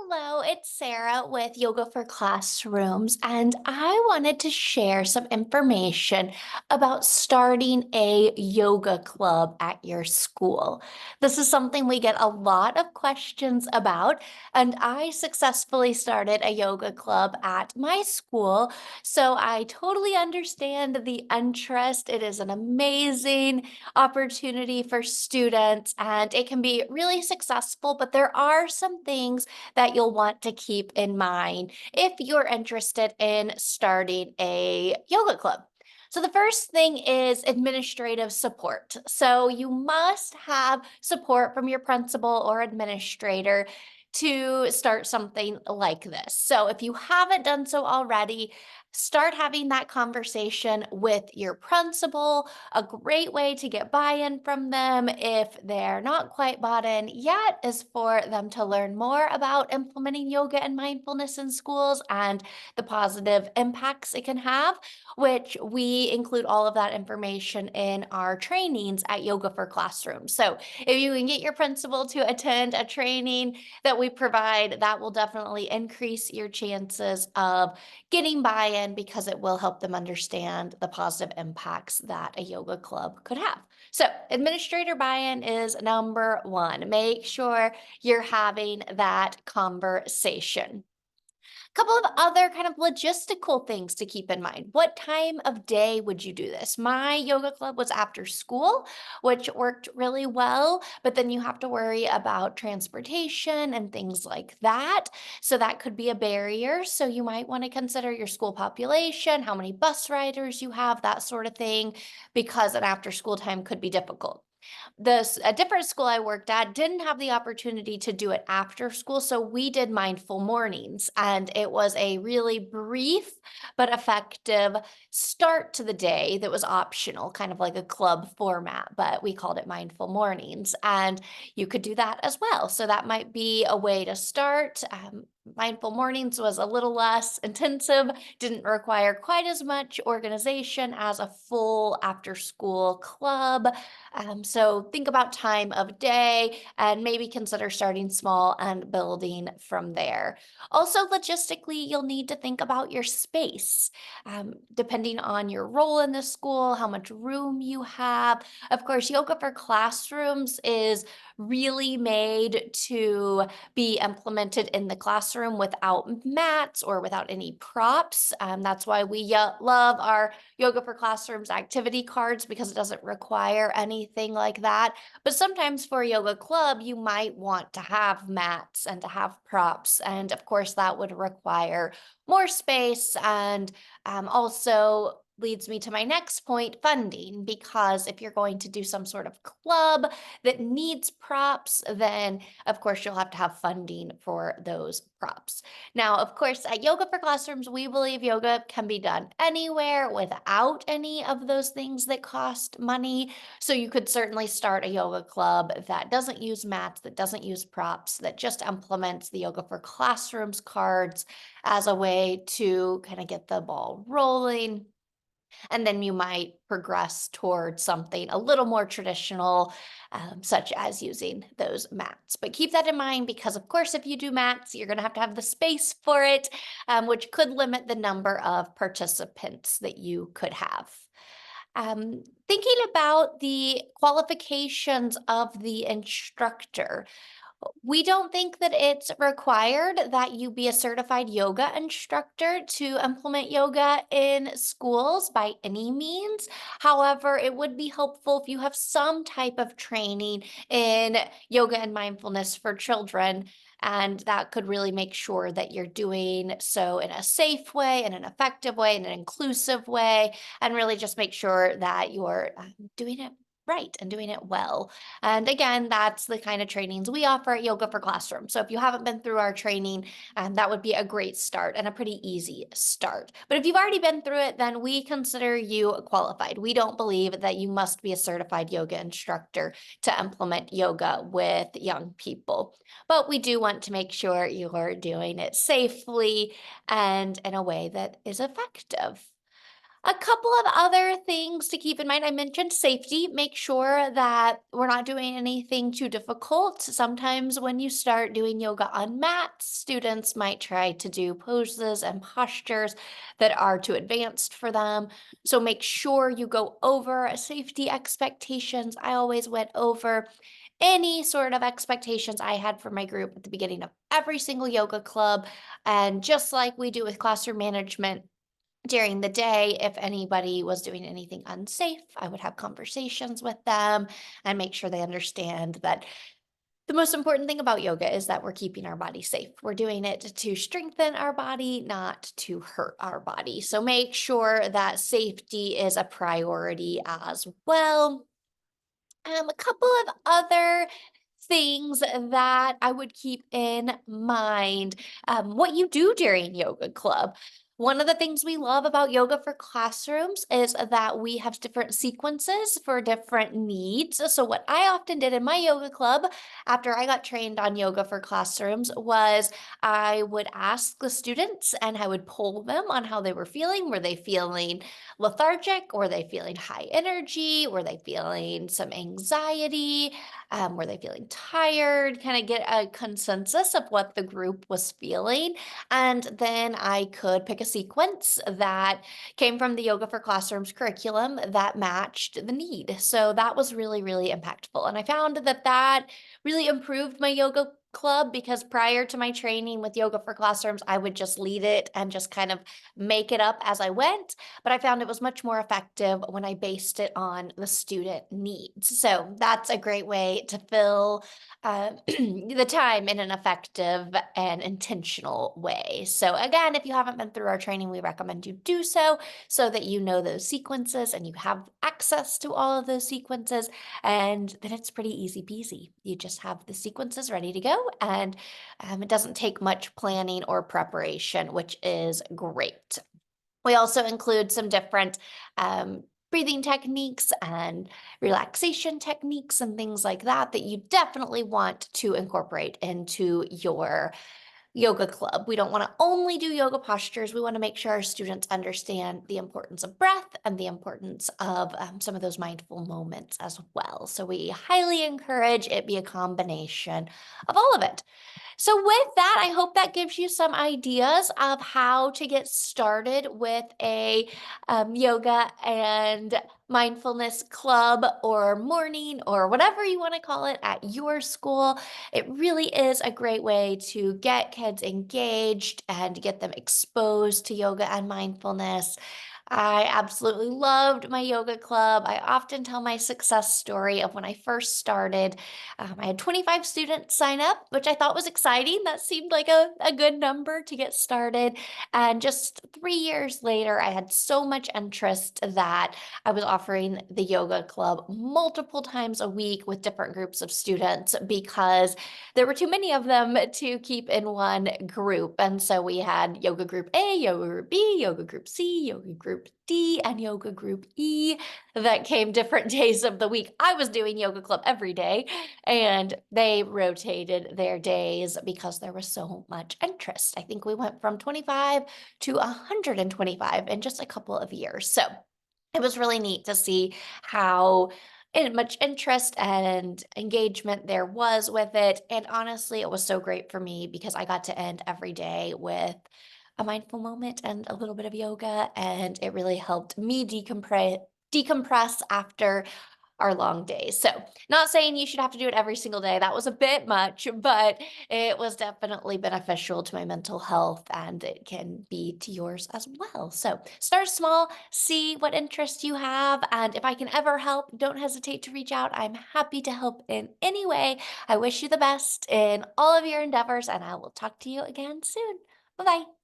Hello, it's Sarah with Yoga for Classrooms, and I wanted to share some information about starting a yoga club at your school. This is something we get a lot of questions about, and I successfully started a yoga club at my school, so I totally understand the interest. It is an amazing opportunity for students, and it can be really successful, but there are some things that you'll want to keep in mind if you're interested in starting a yoga club. So, the first thing is administrative support. So, you must have support from your principal or administrator to start something like this. So, if you haven't done so already, start having that conversation with your principal. A great way to get buy-in from them if they're not quite bought in yet is for them to learn more about implementing yoga and mindfulness in schools and the positive impacts it can have, which we include all of that information in our trainings at Yoga for Classrooms. So if you can get your principal to attend a training that we provide, that will definitely increase your chances of getting buy-in because it will help them understand the positive impacts that a yoga club could have. So, administrator buy-in is number one. Make sure you're having that conversation. Couple of other kind of logistical things to keep in mind. What time of day would you do this? My yoga club was after school, which worked really well, but then you have to worry about transportation and things like that. So that could be a barrier. So you might want to consider your school population, how many bus riders you have, that sort of thing, because an after school time could be difficult. A different school I worked at didn't have the opportunity to do it after school, so we did mindful mornings, and it was a really brief but effective start to the day that was optional, kind of like a club format, but we called it mindful mornings, and you could do that as well. So that might be a way to start. Mindful mornings was a little less intensive, didn't require quite as much organization as a full after school club. So think about time of day and maybe consider starting small and building from there. Also, logistically, you'll need to think about your space. Depending on your role in the school, how much room you have. Of course, Yoga for Classrooms is really made to be implemented in the classroom without mats or without any props. That's why we love our Yoga for Classrooms activity cards because it doesn't require anything like that. But sometimes for a yoga club, you might want to have mats and to have props. And of course, that would require more space and also leads me to my next point, funding, because if you're going to do some sort of club that needs props, then of course you'll have to have funding for those props. Now, of course, at Yoga for Classrooms, we believe yoga can be done anywhere without any of those things that cost money. So you could certainly start a yoga club that doesn't use mats, that doesn't use props, that just implements the Yoga for Classrooms cards as a way to kind of get the ball rolling. And then you might progress towards something a little more traditional, such as using those mats. But keep that in mind because, of course, if you do mats, you're going to have the space for it, which could limit the number of participants that you could have. Thinking about the qualifications of the instructor, we don't think that it's required that you be a certified yoga instructor to implement yoga in schools by any means. However, it would be helpful if you have some type of training in yoga and mindfulness for children. And that could really make sure that you're doing so in a safe way, in an effective way, in an inclusive way, and really just make sure that you're doing it right and doing it well. And again, that's the kind of trainings we offer at Yoga for Classroom. So if you haven't been through our training, that would be a great start and a pretty easy start. But if you've already been through it, then we consider you qualified. We don't believe that you must be a certified yoga instructor to implement yoga with young people. But we do want to make sure you're doing it safely and in a way that is effective. A couple of other things to keep in mind. I mentioned safety. Make sure that we're not doing anything too difficult. Sometimes when you start doing yoga on mats, students might try to do poses and postures that are too advanced for them. So make sure you go over safety expectations. I always went over any sort of expectations I had for my group at the beginning of every single yoga club. And just like we do with classroom management, during the day, if anybody was doing anything unsafe, I would have conversations with them and make sure they understand that the most important thing about yoga is that we're keeping our body safe. We're doing it to strengthen our body, not to hurt our body. So make sure that safety is a priority as well. A couple of other things that I would keep in mind. What you do during yoga club. One of the things we love about yoga for classrooms is that we have different sequences for different needs. So, what I often did in my yoga club after I got trained on yoga for classrooms was I would ask the students and I would poll them on how they were feeling. Were they feeling lethargic? Were they feeling high energy? Were they feeling some anxiety? Were they feeling tired? Kind of get a consensus of what the group was feeling. And then I could pick a sequence that came from the Yoga for Classrooms curriculum that matched the need. So that was really, really impactful. And I found that that really improved my yoga club because prior to my training with Yoga for Classrooms, I would just lead it and just kind of make it up as I went. But I found it was much more effective when I based it on the student needs. So that's a great way to fill the time in an effective and intentional way. So again, if you haven't been through our training, we recommend you do so that you know those sequences and you have access to all of those sequences. And then it's pretty easy peasy. You just have the sequences ready to go, and it doesn't take much planning or preparation, which is great. We also include some different breathing techniques and relaxation techniques and things like that that you definitely want to incorporate into your yoga club. We don't want to only do yoga postures. We want to make sure our students understand the importance of breath and the importance of some of those mindful moments as well. So we highly encourage it be a combination of all of it. So with that, I hope that gives you some ideas of how to get started with a yoga and mindfulness club or morning or whatever you want to call it at your school. It really is a great way to get kids engaged and get them exposed to yoga and mindfulness. I absolutely loved my yoga club. I often tell my success story of when I first started. I had 25 students sign up, which I thought was exciting. That seemed like a good number to get started. And just 3 years later, I had so much interest that I was offering the yoga club multiple times a week with different groups of students because there were too many of them to keep in one group. And so we had yoga group A, yoga group B, yoga group C, yoga group D, and yoga group E that came different days of the week. I was doing yoga club every day, and they rotated their days because there was so much interest. I think we went from 25 to 125 in just a couple of years. So it was really neat to see how much interest and engagement there was with it. And honestly, it was so great for me because I got to end every day with a mindful moment and a little bit of yoga. And it really helped me decompress after our long days. So, not saying you should have to do it every single day. That was a bit much, but it was definitely beneficial to my mental health and it can be to yours as well. So, start small, see what interests you have. And if I can ever help, don't hesitate to reach out. I'm happy to help in any way. I wish you the best in all of your endeavors, and I will talk to you again soon. Bye bye.